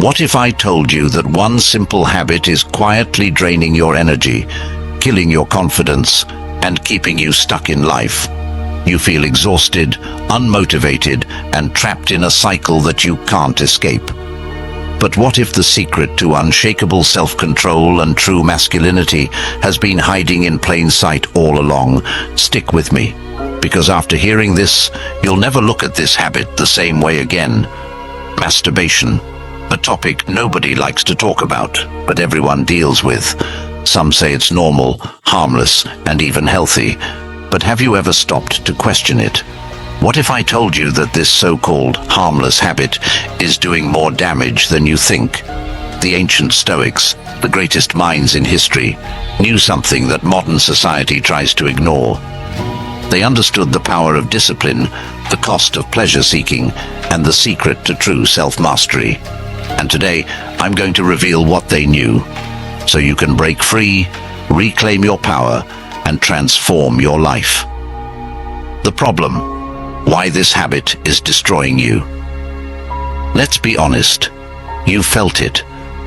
What if I told you that one simple habit is quietly draining your energy, killing your confidence, and keeping you stuck in life? You feel exhausted, unmotivated, and trapped in a cycle that you can't escape. But what if the secret to unshakable self-control and true masculinity has been hiding in plain sight all along? Stick with me, because after hearing this, you'll never look at this habit the same way again. Masturbation, a topic nobody likes to talk about, but everyone deals with. Some say it's normal, harmless, and even healthy. But have you ever stopped to question it? What if I told you that this so-called harmless habit is doing more damage than you think? The ancient Stoics, the greatest minds in history, knew something that modern society tries to ignore. They understood the power of discipline, the cost of pleasure-seeking, and the secret to true self-mastery. And today, I'm going to reveal what they knew, so you can break free, reclaim your power, and transform your life. The problem: why this habit is destroying you. Let's be honest. You felt it.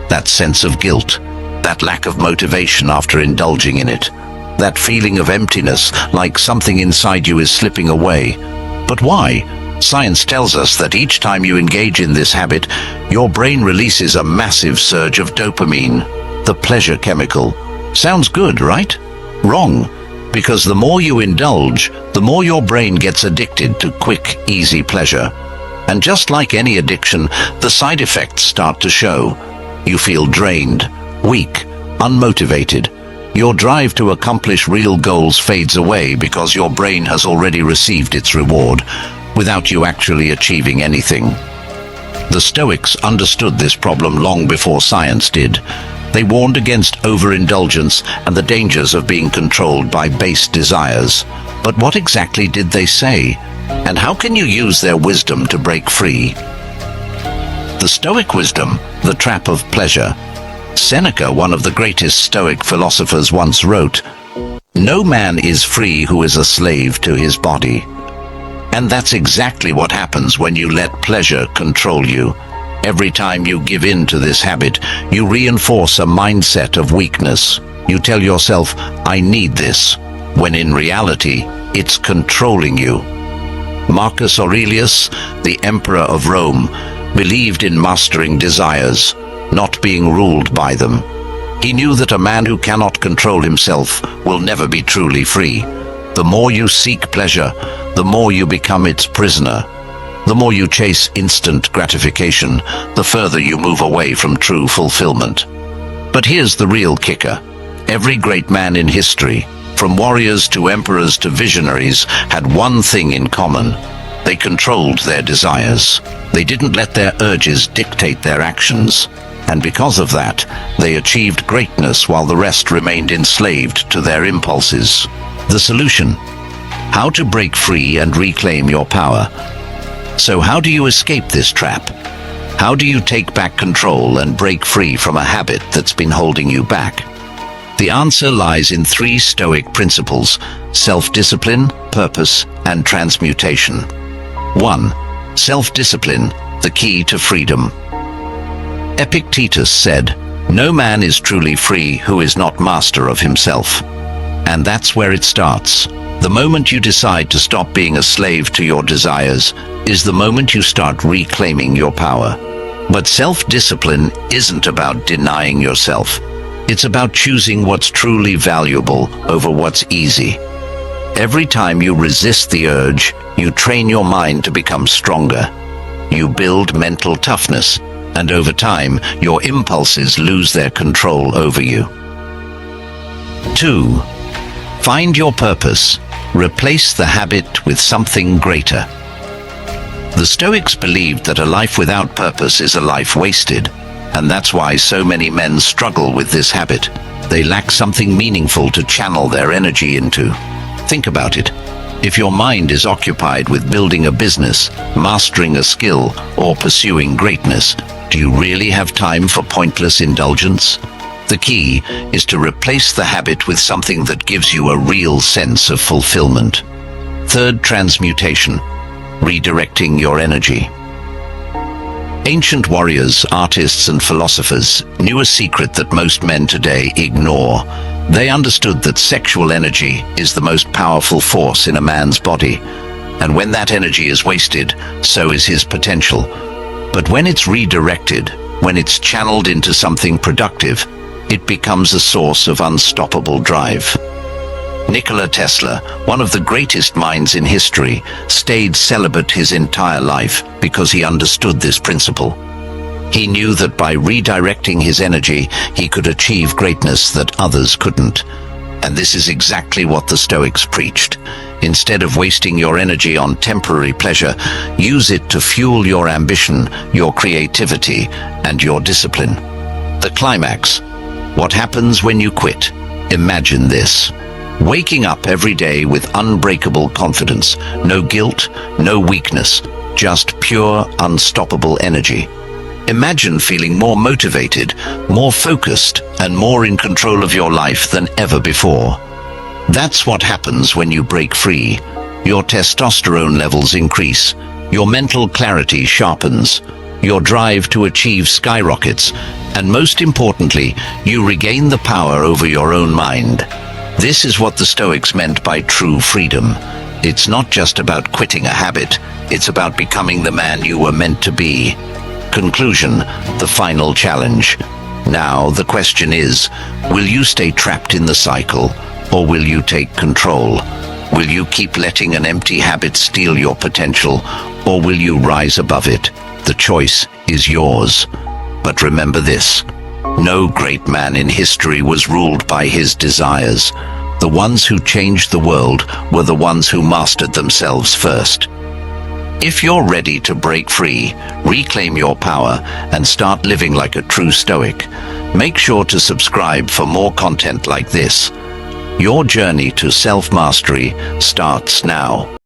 That sense of guilt, that lack of motivation after indulging in it, that feeling of emptiness, like something inside you is slipping away. But why? Science tells us that each time you engage in this habit, your brain releases a massive surge of dopamine, the pleasure chemical. Sounds good, right? Wrong. Because the more you indulge, the more your brain gets addicted to quick, easy pleasure. And just like any addiction, the side effects start to show. You feel drained, weak, unmotivated. Your drive to accomplish real goals fades away because your brain has already received its reward, without you actually achieving anything. The Stoics understood this problem long before science did. They warned against overindulgence and the dangers of being controlled by base desires. But what exactly did they say? And how can you use their wisdom to break free? The Stoic wisdom, the trap of pleasure. Seneca, one of the greatest Stoic philosophers, once wrote, "No man is free who is a slave to his body." And that's exactly what happens when you let pleasure control you. Every time you give in to this habit, you reinforce a mindset of weakness. You tell yourself, "I need this," when in reality, it's controlling you. Marcus Aurelius, the Emperor of Rome, believed in mastering desires, not being ruled by them. He knew that a man who cannot control himself will never be truly free. The more you seek pleasure, the more you become its prisoner. The more you chase instant gratification, the further you move away from true fulfillment. But here's the real kicker. Every great man in history, from warriors to emperors to visionaries, had one thing in common. They controlled their desires. They didn't let their urges dictate their actions. And because of that, they achieved greatness while the rest remained enslaved to their impulses. The solution: how to break free and reclaim your power. So how do you escape this trap? How do you take back control and break free from a habit that's been holding you back? The answer lies in 3 Stoic principles: self-discipline, purpose, and transmutation. 1. Self-discipline, the key to freedom. Epictetus said, "No man is truly free who is not master of himself." And that's where it starts. The moment you decide to stop being a slave to your desires is the moment you start reclaiming your power. But self-discipline isn't about denying yourself. It's about choosing what's truly valuable over what's easy. Every time you resist the urge, you train your mind to become stronger. You build mental toughness, and over time, your impulses lose their control over you. 2. Find your purpose. Replace the habit with something greater. The Stoics believed that a life without purpose is a life wasted, and that's why so many men struggle with this habit. They lack something meaningful to channel their energy into. Think about it. If your mind is occupied with building a business, mastering a skill, or pursuing greatness, do you really have time for pointless indulgence? The key is to replace the habit with something that gives you a real sense of fulfillment. 3rd, transmutation, redirecting your energy. Ancient warriors, artists, and philosophers knew a secret that most men today ignore. They understood that sexual energy is the most powerful force in a man's body, and when that energy is wasted, so is his potential. But when it's redirected, when it's channeled into something productive, it becomes a source of unstoppable drive. Nikola Tesla, one of the greatest minds in history, stayed celibate his entire life because he understood this principle. He knew that by redirecting his energy, he could achieve greatness that others couldn't. And this is exactly what the Stoics preached. Instead of wasting your energy on temporary pleasure, use it to fuel your ambition, your creativity, and your discipline. The climax. What happens when you quit? Imagine this. Waking up every day with unbreakable confidence, no guilt, no weakness, just pure, unstoppable energy. Imagine feeling more motivated, more focused, and more in control of your life than ever before. That's what happens when you break free. Your testosterone levels increase, your mental clarity sharpens, your drive to achieve skyrockets, and most importantly, you regain the power over your own mind. This is what the Stoics meant by true freedom. It's not just about quitting a habit, it's about becoming the man you were meant to be. Conclusion, the final challenge. Now the question is, will you stay trapped in the cycle, or will you take control? Will you keep letting an empty habit steal your potential, or will you rise above it? The choice is yours. But remember this. No great man in history was ruled by his desires. The ones who changed the world were the ones who mastered themselves first. If you're ready to break free, reclaim your power, and start living like a true Stoic, make sure to subscribe for more content like this. Your journey to self-mastery starts now.